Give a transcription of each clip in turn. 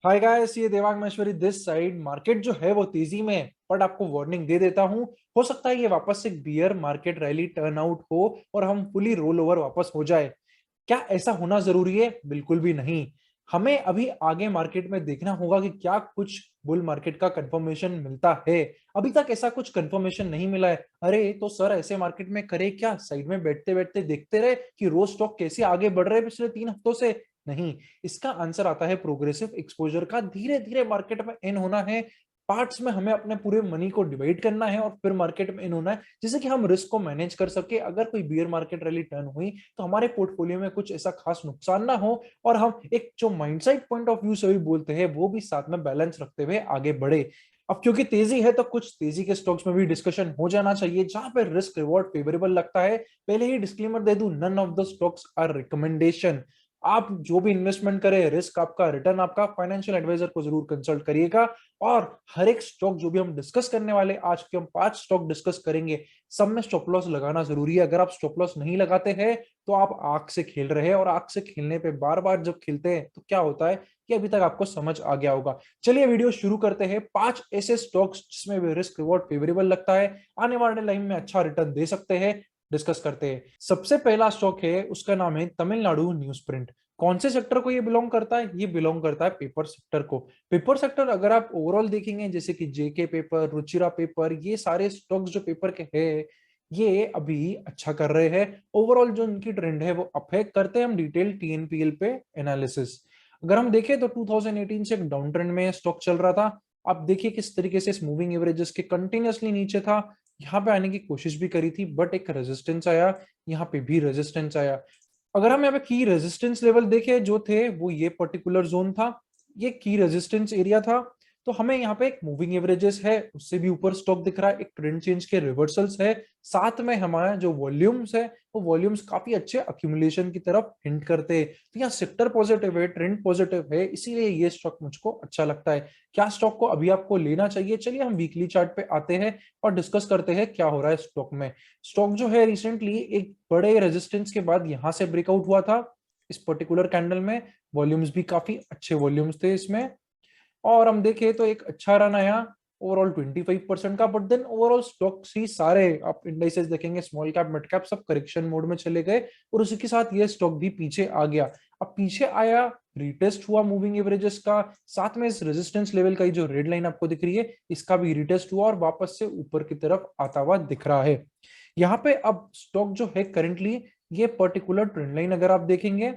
Hi guys, ये Devang Maheshwari this side. Market जो है वो तेजी में है, बट आपको वार्निंग दे देता हूँ। हो सकता है ये वापस एक beer market rally turn out हो और हम फुली रोल ओवर वापस हो जाए। क्या ऐसा होना जरूरी है? बिल्कुल भी नहीं। हमें अभी आगे मार्केट में देखना होगा कि क्या कुछ बुल मार्केट का कंफर्मेशन मिलता है। अभी तक ऐसा कुछ कंफर्मेशन नहीं मिला है। अरे तो सर, ऐसे मार्केट में करे क्या? साइड में बैठते बैठते देखते रहे कि रोज स्टॉक कैसे आगे बढ़ रहे हैं पिछले 3 हफ्तों से? नहीं। इसका आंसर आता है प्रोग्रेसिव एक्सपोजर का। धीरे धीरे मार्केट में इन होना है। पार्ट्स में हमें अपने पूरे मनी को डिवाइड करना है और फिर मार्केट में इन होना है, जिससे कि हम रिस्क को मैनेज कर सके। अगर कोई बियर मार्केट रैली टर्न हुई तो हमारे पोर्टफोलियो में कुछ ऐसा खास नुकसान ना हो और हम एक जो माइंडसेट पॉइंट ऑफ व्यू से भी बोलते हैं वो भी साथ में बैलेंस रखते हुए आगे बढ़े। अब क्योंकि तेजी है तो कुछ तेजी के स्टॉक्स में भी डिस्कशन हो जाना चाहिए जहां पे रिस्क रिवॉर्ड फेवरेबल लगता है। पहले ही डिस्क्लेमर दे दूं, none of the stocks are recommendation. आप जो भी इन्वेस्टमेंट करें, रिस्क आपका, रिटर्न आपका, फाइनेंशियल एडवाइजर को जरूर कंसल्ट करिएगा। और हर एक स्टॉक जो भी हम डिस्कस करने वाले, आज के हम 5 स्टॉक डिस्कस करेंगे, सब में स्टॉप लॉस लगाना जरूरी है। अगर आप स्टॉप लॉस नहीं लगाते हैं तो आप आग से खेल रहे हैं, और आग से खेलने पे बार बार जब खेलते हैं तो क्या होता है कि अभी तक आपको समझ आ गया होगा। चलिए वीडियो शुरू करते हैं। 5 ऐसे स्टॉक्स जिसमें भी रिस्क रिवॉर्ड फेवरेबल लगता है, आने वाले टाइम में अच्छा रिटर्न दे सकते हैं, डिस्कस करते हैं। सबसे पहला स्टॉक है, उसका नाम है तमिलनाडु न्यूज प्रिंट। कौन से सेक्टर को ये बिलोंग करता है? ये बिलोंग करता है पेपर सेक्टर को। पेपर सेक्टर अगर आप ओवरऑल देखेंगे, जैसे कि जेके पेपर, रुचिरा पेपर, ये सारे स्टॉक्स जो पेपर के हैं ये अभी अच्छा कर रहे हैं। ओवरऑल जो इनकी ट्रेंड है वो अप है। करते हैं हम डिटेल टीएनपीएल पे एनालिसिस। अगर हम देखें तो 2018 से एक डाउन ट्रेंड में स्टॉक चल रहा था। आप देखिए किस तरीके से इस मूविंग एवरेजेस के कंटिन्यूअसली नीचे था। यहाँ पे आने की कोशिश भी करी थी बट एक रेजिस्टेंस आया, यहाँ पे भी रेजिस्टेंस आया। अगर हम यहाँ पे की रेजिस्टेंस लेवल देखें जो थे, वो ये पर्टिकुलर जोन था, ये की रेजिस्टेंस एरिया था। तो हमें यहाँ पे एक मूविंग एवरेजेस है, उससे भी ऊपर स्टॉक दिख रहा है, एक ट्रेंड चेंज के रिवर्सल्स है। साथ में हमारा जो वॉल्यूम्स है वो वॉल्यूम्स काफी अच्छे अक्यूमुलेशन की तरफ हिंट करते हैं। तो यहाँ सेक्टर पॉजिटिव है, ट्रेंड पॉजिटिव है, इसीलिए ये स्टॉक मुझको अच्छा लगता है। क्या स्टॉक को अभी आपको लेना चाहिए? चलिए हम वीकली चार्ट पे आते हैं और डिस्कस करते हैं क्या हो रहा है स्टॉक में। स्टॉक जो है रिसेंटली एक बड़े रेजिस्टेंस के बाद यहां से ब्रेकआउट हुआ था इस पर्टिकुलर कैंडल में। वॉल्यूम्स भी काफी अच्छे वॉल्यूम्स थे इसमें, और हम देखें तो एक अच्छा रन आया ओवरऑल 25% का। बट देन ओवरऑल स्टॉक्स ही सारे, आप इंडाइसेस देखेंगे, स्मॉल कैप मिड कैप सब करेक्शन मोड में चले गए, और उसी के साथ ये स्टॉक भी पीछे आ गया। अब पीछे आया, रिटेस्ट हुआ मूविंग एवरेजेस का, साथ में इस रेजिस्टेंस लेवल का जो रेड लाइन आपको दिख रही है इसका भी रिटेस्ट हुआ और वापस से ऊपर की तरफ आता हुआ दिख रहा है। यहाँ पे अब स्टॉक जो है करेंटली, ये पर्टिकुलर ट्रेंड लाइन अगर आप देखेंगे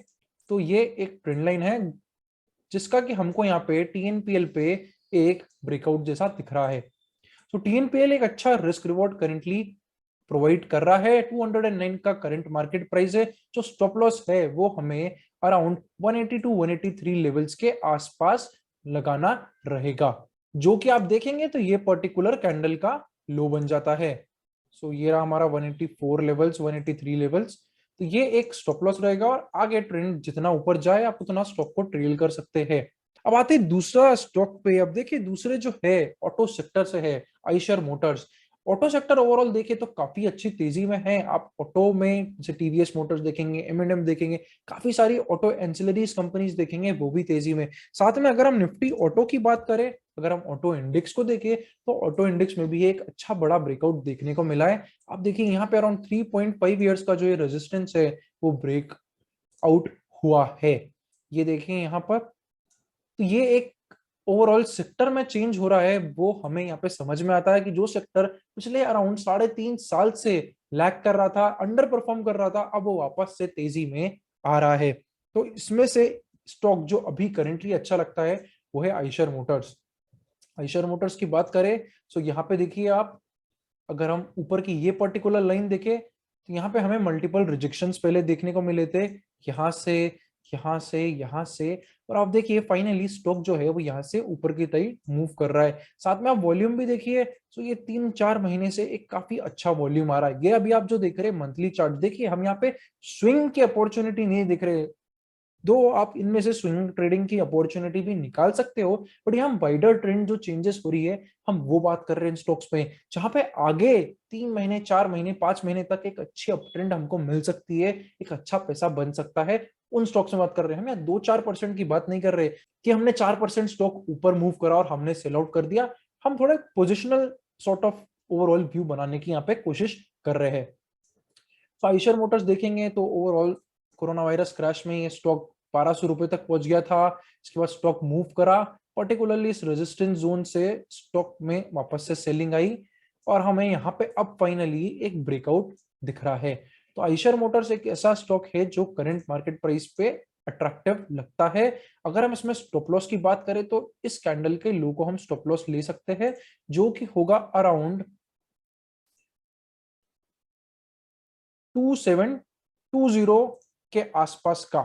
तो ये एक ट्रेंड लाइन है जिसका कि हमको यहाँ पे टीएनपीएल पे एक ब्रेकआउट जैसा दिख रहा है। तो टीएनपीएल एक अच्छा रिस्क रिवॉर्ड करेंटली प्रोवाइड कर रहा है। 209 का करंट मार्केट प्राइस है। जो स्टॉप लॉस है वो हमें अराउंड 180 टू 183 लेवल्स के आसपास लगाना रहेगा, जो कि आप देखेंगे तो ये पर्टिकुलर कैंडल का लो बन जाता है। सो ये रहा हमारा 184 लेवल्स, 183 लेवल्स। तो ये एक स्टॉप लॉस रहेगा, और आगे ट्रेंड जितना ऊपर जाए आप उतना स्टॉक को ट्रेल कर सकते हैं। अब आते हैं दूसरा स्टॉक पे। अब देखिए दूसरे जो है ऑटो सेक्टर से है, Eicher Motors. Auto sector overall देखे तो काफी अच्छी तेजी में है। आप ऑटो में जैसे टीवीएस मोटर्स देखेंगे, एम देखेंगे, काफी सारी ऑटो एंसिलरीज कंपनीज देखेंगे, वो भी तेजी में। साथ में अगर हम निफ्टी ऑटो की बात करें, अगर हम ऑटो इंडेक्स को देखें तो ऑटो इंडेक्स में भी एक अच्छा बड़ा ब्रेकआउट देखने को मिला है। आप देखिए यहाँ पे अराउंड 3.5 ईयर्स का जो ये रेजिस्टेंस है वो ब्रेक आउट हुआ है। ये देखें यहाँ पर। तो ये एक ओवरऑल सेक्टर में चेंज हो रहा है, वो हमें यहाँ पे समझ में आता है कि जो सेक्टर पिछले अराउंड 3.5 साल से लैग कर रहा था, अंडर परफॉर्म कर रहा था, अब वो वापस से तेजी में आ रहा है। तो इसमें से स्टॉक जो अभी करेंटली अच्छा लगता है वो है आइशर मोटर्स। आइशर मोटर्स की बात करें तो यहाँ पे देखिए आप, अगर हम ऊपर की ये पर्टिकुलर लाइन देखें तो यहाँ पे हमें मल्टीपल रिजेक्शंस पहले देखने को मिले थे, यहाँ से, यहाँ से, यहाँ से। और आप देखिए फाइनली स्टॉक जो है वो यहाँ से ऊपर की तरफ मूव कर रहा है। साथ में आप वॉल्यूम भी देखिए, तो ये 3-4 महीने से एक काफी अच्छा वॉल्यूम आ रहा है। ये अभी आप जो देख रहे हैं मंथली चार्ट देखिए, हम यहाँ पे स्विंग की अपॉर्चुनिटी नहीं दिख रहे। दो आप इनमें से स्विंग ट्रेडिंग की अपॉर्चुनिटी भी निकाल सकते हो, बट यहाँ वाइडर ट्रेंड जो चेंजेस हो रही है हम वो बात कर रहे हैं स्टॉक्स पे, जहां पे आगे 3 महीने, 4 महीने, 5 महीने तक एक अच्छी अप ट्रेंड हमको मिल सकती है, एक अच्छा पैसा बन सकता है। उन स्टॉक से बात कर रहे हैं हम, या 2-4% की बात नहीं कर रहे कि हमने 4% स्टॉक ऊपर मूव करा और हमने सेल आउट कर दिया। हम थोड़ा positional sort of overall view बनाने की यहाँ पे कोशिश कर रहे हैं। तो आइशर मोटर्स देखेंगे तो ओवरऑल कोरोना वायरस क्रैश में ये स्टॉक 1200 रुपए तक पहुंच गया था। इसके बाद स्टॉक मूव करा, पर्टिकुलरली इस रेजिस्टेंस जोन से स्टॉक में वापस से सेलिंग आई, और हमें यहाँ पे अब फाइनली एक ब्रेकआउट दिख रहा है। तो आइशर मोटर्स एक ऐसा स्टॉक है जो करंट मार्केट प्राइस पे अट्रैक्टिव लगता है। अगर हम इसमें स्टॉप लॉस की बात करें तो इस कैंडल के लो को हम स्टॉप लॉस ले सकते हैं, जो कि होगा अराउंड 2720 के आसपास का।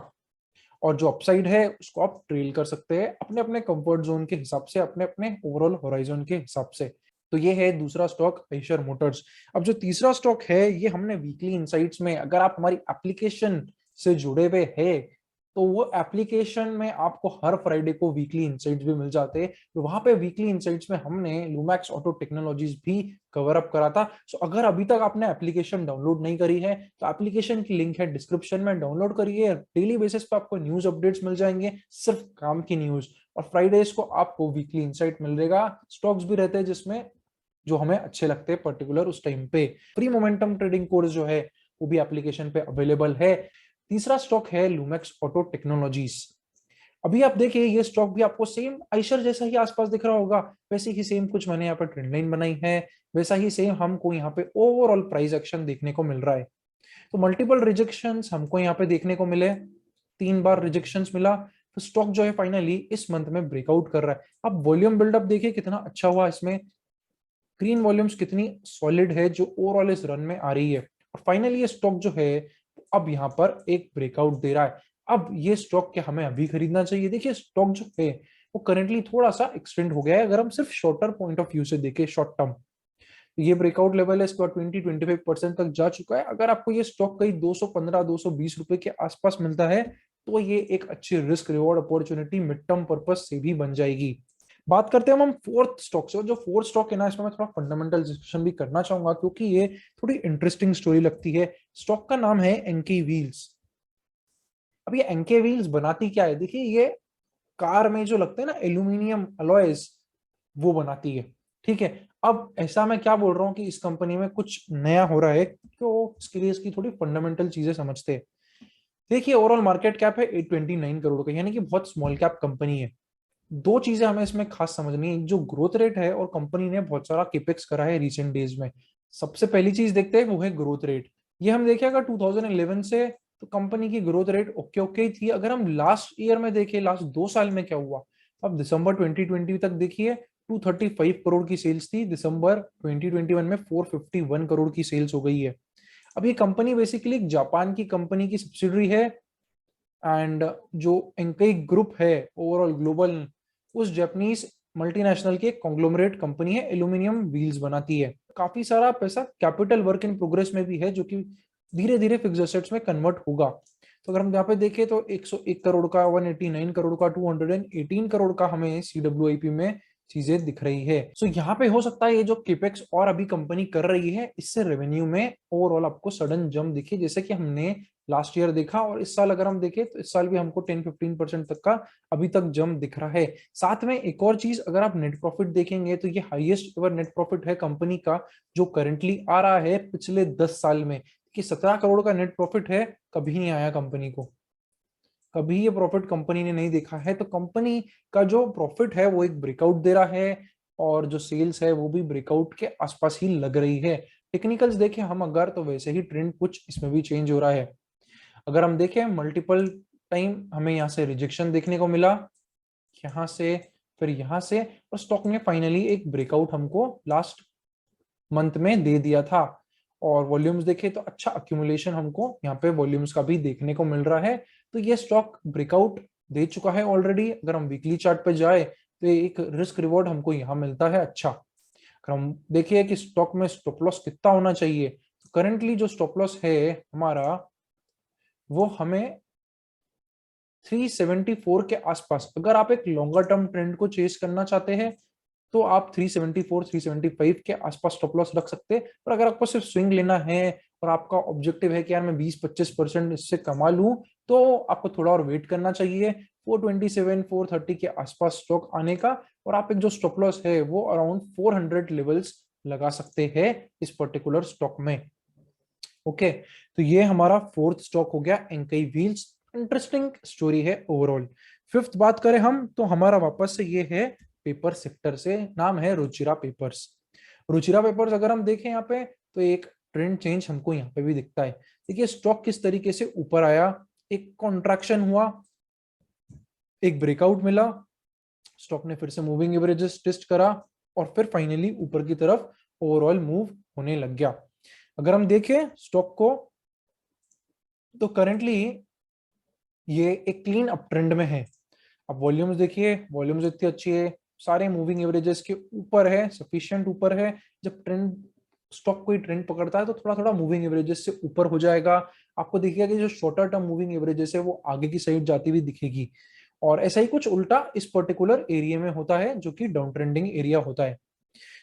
और जो अपसाइड है उसको आप ट्रेल कर सकते हैं अपने अपने कंफर्ट जोन के हिसाब से, अपने अपने ओवरऑल होराइजन के हिसाब से। तो ये है दूसरा स्टॉक आइशर मोटर्स। अब जो तीसरा स्टॉक है ये हमने वीकली इनसाइट्स में, अगर आप हमारी एप्लीकेशन से जुड़े हुए हैं तो वो एप्लीकेशन में आपको हर फ्राइडे को वीकली इनसाइट्स भी मिल जाते हैं। तो वहां पे वीकली इनसाइट्स में हमने लुमैक्स ऑटो टेक्नोलॉजीज भी कवर अप करा था। सो अगर अभी तक आपने एप्लीकेशन डाउनलोड नहीं करी है तो एप्लीकेशन की लिंक है डिस्क्रिप्शन में, डाउनलोड करिए। डेली बेसिस पे आपको न्यूज अपडेट्स मिल जाएंगे, सिर्फ काम की न्यूज। और फ्राइडेज को आपको वीकली इनसाइट मिलेगा, स्टॉक्स भी रहते हैं जिसमें जो हमें अच्छे लगते हैं पर्टिकुलर उस टाइम पे। फ्री मोमेंटम ट्रेडिंग कोर्स जो है वो भी एप्लीकेशन पे अवेलेबल है। तीसरा स्टॉक है लुमैक्स ऑटो टेक्नोलॉजीज। अभी आप देखिए ये स्टॉक भी आपको सेम आइशर जैसा ही आसपास दिख रहा होगा, वैसे ही सेम कुछ मैंने यहाँ पे ट्रेंड लाइन बनाई है, वैसा ही सेम हमको यहाँ पे ओवरऑल प्राइस एक्शन देखने को मिल रहा है। तो मल्टीपल रिजेक्शंस हमको यहाँ पे देखने को मिले, 3 बार रिजेक्शंस मिला। तो स्टॉक जो है फाइनली इस मंथ में ब्रेकआउट कर रहा है। अब वॉल्यूम बिल्डअप देखिए कितना अच्छा हुआ इसमें, ग्रीन वॉल्यूम्स कितनी सॉलिड है जो ओवरऑल इस रन में आ रही है। और फाइनली ये स्टॉक जो है अब यहाँ पर एक ब्रेकआउट दे रहा है। अब ये स्टॉक क्या हमें अभी खरीदना चाहिए? देखिए स्टॉक जो है वो करेंटली थोड़ा सा एक्सटेंड हो गया है, अगर हम सिर्फ शॉर्टर पॉइंट ऑफ व्यू से देखें, शॉर्ट टर्म। तो ये ब्रेकआउट लेवल है, इसके बाद 20-25% तक जा चुका है। अगर आपको ये स्टॉक कहीं 215-220 रुपए के आसपास मिलता है तो ये एक अच्छी risk reward opportunity mid term purpose से भी बन जाएगी। बात करते हैं हम फोर्थ स्टॉक से। जो फोर्थ स्टॉक है ना, इसमें मैं थोड़ा फंडामेंटल डिस्कशन भी करना चाहूंगा क्योंकि ये थोड़ी इंटरेस्टिंग स्टोरी लगती है। स्टॉक का नाम है एनके व्हील्स। अब ये एनके व्हील्स बनाती क्या है? देखिए ये कार में जो लगते हैं ना एल्यूमिनियम अलॉयज, वो बनाती है। ठीक है, अब ऐसा मैं क्या बोल रहा हूँ कि इस कंपनी में कुछ नया हो रहा है, तो इसके लिए इसकी थोड़ी फंडामेंटल चीजें समझते हैं। देखिए ओवरऑल मार्केट कैप है 829 करोड़ का, यानी कि बहुत स्मॉल कैप कंपनी है। दो चीजें हमें इसमें खास समझनी है, एक जो ग्रोथ रेट है, और कंपनी ने बहुत सारा केपेक्स करा है रिसेंट डेज में। सबसे पहली चीज देखते हैं वो है ग्रोथ रेट। ये हम देखें अगर 2011 से, तो कंपनी की ग्रोथ रेट ओके ओके ही थी। अगर हम लास्ट ईयर में देखें, लास्ट 2 साल में क्या हुआ, अब दिसंबर 2020 तक देखिए 235 करोड़ की सेल्स थी, दिसंबर 2021 में 451 करोड़ की सेल्स हो गई है। अब ये कंपनी बेसिकली एक जापान की कंपनी की सब्सिडरी है, एंड जो एंकई ग्रुप है ओवरऑल ग्लोबल, उस जापानीज मल्टीनेशनल की एक कॉन्ग्लोमरेट कंपनी है, एल्यूमिनियम व्हील्स बनाती है। काफी सारा पैसा कैपिटल वर्क इन प्रोग्रेस में भी है जो कि धीरे धीरे फिक्स्ड एसेट्स में कन्वर्ट होगा। तो अगर हम यहाँ पे देखें तो 101 करोड़ का, 189 करोड़ का, 218 करोड़ का हमें सीडब्ल्यूआईपी में चीजें दिख रही है। सो यहाँ पे हो सकता है ये जो केपेक्स और अभी कंपनी कर रही है इससे रेवेन्यू में ओवरऑल आपको सडन जंप दिखे, जैसे कि हमने लास्ट ईयर देखा। और इस साल अगर हम देखें तो इस साल भी हमको 10-15% तक का अभी तक जंप दिख रहा है। साथ में एक और चीज, अगर आप नेट प्रॉफिट देखेंगे तो ये हाईएस्ट एवर नेट प्रॉफिट है कंपनी का जो करंटली आ रहा है पिछले 10 साल में, कि 17 करोड़ का नेट प्रॉफिट है। कभी नहीं आया कंपनी को, कभी ये प्रॉफिट कंपनी ने नहीं देखा है। तो कंपनी का जो प्रॉफिट है वो एक ब्रेकआउट दे रहा है, और जो सेल्स है वो भी ब्रेकआउट के आसपास ही लग रही है। टेक्निकल्स देखें हम अगर, तो वैसे ही ट्रेंड कुछ इसमें भी चेंज हो रहा है। अगर हम देखें मल्टीपल टाइम हमें यहाँ से रिजेक्शन देखने को मिला, यहाँ से, फिर यहाँ से, और स्टॉक ने फाइनली एक ब्रेकआउट हमको लास्ट मंथ में दे दिया था। और वॉल्यूम्स देखें तो अच्छा अक्यूमुलेशन हमको यहाँ पे वॉल्यूम्स का भी देखने को मिल रहा है। तो ये स्टॉक ब्रेकआउट दे चुका है ऑलरेडी। अगर हम वीकली चार्ट पे जाए तो एक रिस्क रिवॉर्ड हमको यहाँ मिलता है अच्छा। अगर हम देखिए कि स्टॉक में स्टॉप लॉस कितना होना चाहिए, तो करंटली जो स्टॉप लॉस है हमारा वो हमें 374 के आसपास, अगर आप एक लॉन्गर टर्म ट्रेंड को चेस करना चाहते हैं तो आप 374 375 के आसपास स्टॉप लॉस रख सकते हैं। पर अगर आपको सिर्फ स्विंग लेना है और आपका ऑब्जेक्टिव है कि यार मैं 20-25% इससे कमा लूं, तो आपको थोड़ा और वेट करना चाहिए 427 430 के आसपास स्टॉक आने का, और आप एक जो स्टॉप लॉस है वो अराउंड 400 लेवल्स लगा सकते हैं इस पर्टिकुलर स्टॉक में। ओके, तो ये हमारा फोर्थ स्टॉक हो गया एंकाई व्हील्स। इंटरेस्टिंग स्टोरी है ओवरऑल। फिफ्थ बात करें हम तो हमारा वापस से ये है पेपर सेक्टर से, नाम है रुचिरा पेपर्स। रुचिरा पेपर्स अगर हम देखें यहाँ पे तो एक ट्रेंड चेंज हमको यहाँ पे भी दिखता है। देखिए स्टॉक किस तरीके से ऊपर आया, एक कॉन्ट्रैक्शन हुआ, एक ब्रेकआउट मिला, स्टॉक ने फिर से मूविंग एवरेजेस टेस्ट करा और फिर फाइनली ऊपर की तरफ ओवरऑल मूव होने लग गया। अगर हम देखें स्टॉक को तो करेंटली ये एक क्लीन अप ट्रेंड में है। अब वॉल्यूम्स देखिए, वॉल्यूम्स इतनी अच्छी है, सारे मूविंग एवरेजेस के ऊपर है, सफिशिएंट ऊपर है। जब ट्रेंड स्टॉक कोई ट्रेंड पकड़ता है तो थोड़ा थोड़ा मूविंग एवरेजेस से ऊपर हो जाएगा। आपको दिखेगा कि जो शॉर्टर टर्म मूविंग एवरेजेस है वो आगे की साइड जाती हुई दिखेगी, और ऐसा ही कुछ उल्टा इस पर्टिकुलर एरिया में होता है जो कि डाउन ट्रेंडिंग एरिया होता है।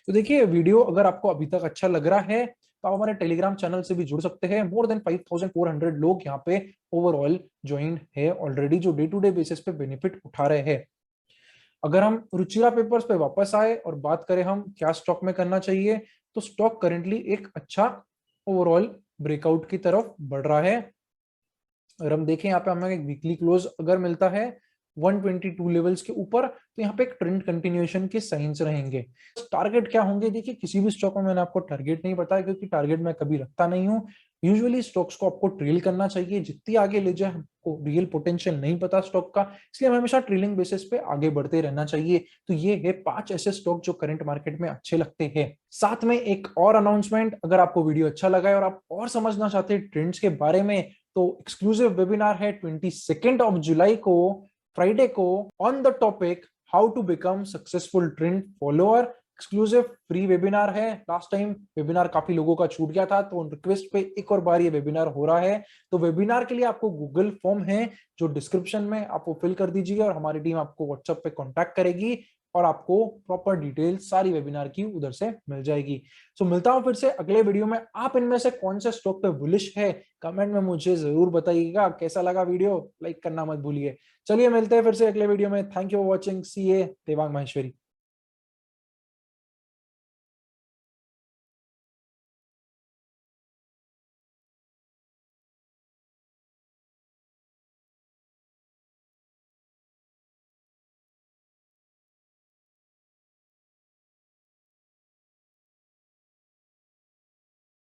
तो देखिए वीडियो अगर आपको अभी तक अच्छा लग रहा है तो आप हमारे टेलीग्राम चैनल से भी जुड़ सकते हैं। मोर देन 5400 लोग यहाँ पे ओवरऑल ज्वाइन है ऑलरेडी, जो डे टू डे बेसिस पे बेनिफिट उठा रहे हैं। अगर हम रुचिरा पेपर्स पे वापस आए और बात करें हम क्या स्टॉक में करना चाहिए, तो स्टॉक करेंटली एक अच्छा ओवरऑल ब्रेकआउट की तरफ बढ़ रहा है। अगर हम देखें यहाँ पे हमें एक वीकली क्लोज अगर मिलता है 122 लेवल्स के ऊपर, तो यहाँ पे एक ट्रेंड कंटिन्यूएशन के साइंस रहेंगे। टारगेट क्या होंगे, देखिए किसी भी स्टॉक में मैंने आपको टारगेट नहीं बताया क्योंकि टारगेट मैं कभी रखता नहीं हूँ। यूजुअली स्टॉक्स को आपको ट्रेल करना चाहिए, जितनी आगे ले जाए हमको रियल पोटेंशियल नहीं पता स्टॉक का, इसलिए हमें हमेशा ट्रेलिंग बेसिस पे आगे बढ़ते रहना चाहिए। तो ये है 5 ऐसे स्टॉक जो करंट मार्केट में अच्छे लगते हैं। साथ में एक और अनाउंसमेंट, अगर आपको वीडियो अच्छा लगा है और आप और समझना चाहते हैं ट्रेंड्स के बारे में, तो एक्सक्लूसिव वेबिनार है 22 जुलाई को, फ्राइडे को, on the topic how to become successful trend follower. Exclusive free webinar है। लास्ट टाइम वेबिनार काफी लोगों का छूट गया था, तो रिक्वेस्ट पे एक और बार ये वेबिनार हो रहा है। तो वेबिनार के लिए आपको गूगल फॉर्म है जो डिस्क्रिप्शन में, आप वो फिल कर दीजिए और हमारी टीम आपको व्हाट्सएप पे कांटेक्ट करेगी और आपको प्रॉपर डिटेल सारी वेबिनार की उधर से मिल जाएगी। सो मिलता हूं फिर से अगले वीडियो में। आप इनमें से कौन से स्टॉक पे बुलिश है कमेंट में मुझे जरूर बताइएगा। कैसा लगा वीडियो, लाइक करना मत भूलिए। चलिए मिलते हैं फिर से अगले वीडियो में। Thank you for watching. C A Devang Maheshwari.